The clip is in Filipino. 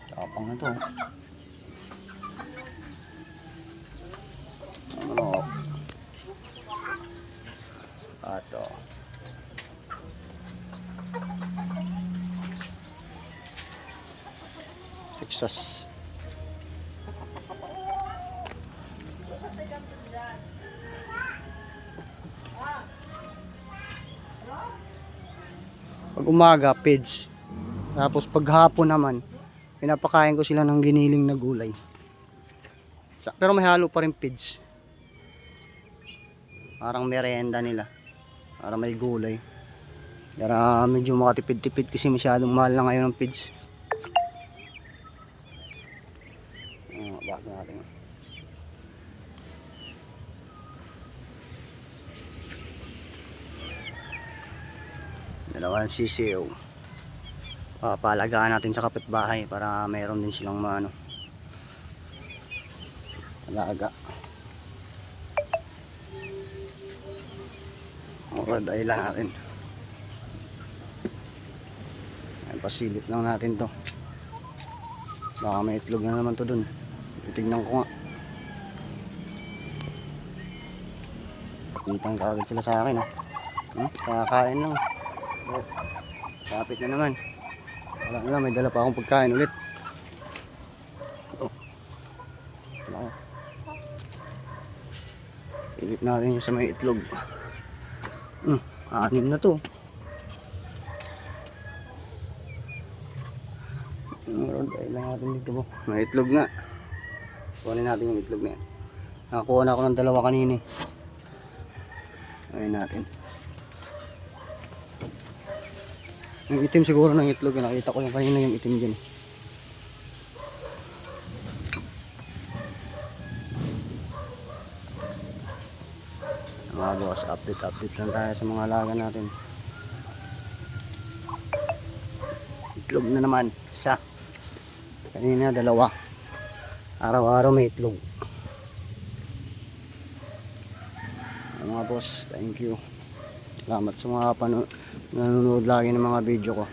Tapang na to. Ano? Ato. Texas. Pag umaga, pids. Tapos pag hapon naman, pinapakain ko sila ng giniling na gulay. Pero may halo pa rin pids. Parang merienda nila. Para may gulay. Para medyo makatipid-tipid kasi masyadong mahal na ngayon ng pids. Bakit natin. Dalawang sisiyo. Papalagaan natin sa kapitbahay para mayroon din silang maano. Alaga. Dahil lang natin. Ayan, pasilip lang natin to. Baka may itlog na naman to dun. Titignan ko nga. Kitang kagad sila sa akin. Kakain lang. Kapit na naman. Wala na, may dala pa akong pagkain ulit. Pilit natin yung sa may itlog. 6 na to. Meron tayo lang natin dito po. May itlog nga. Kunin natin yung itlog na yan. Nakakuha na ako ng 2 kanina. Ayun natin. Yung itim siguro ng itlog. Nakita ko yung kanina yung itim dyan. Mga boss, update lang tayo sa mga alaga natin. Itlog na naman. Isa. Kanina 2. Araw-araw may itlog. Mga boss, thank you. Salamat sa mga nanonood lagi ng mga video ko.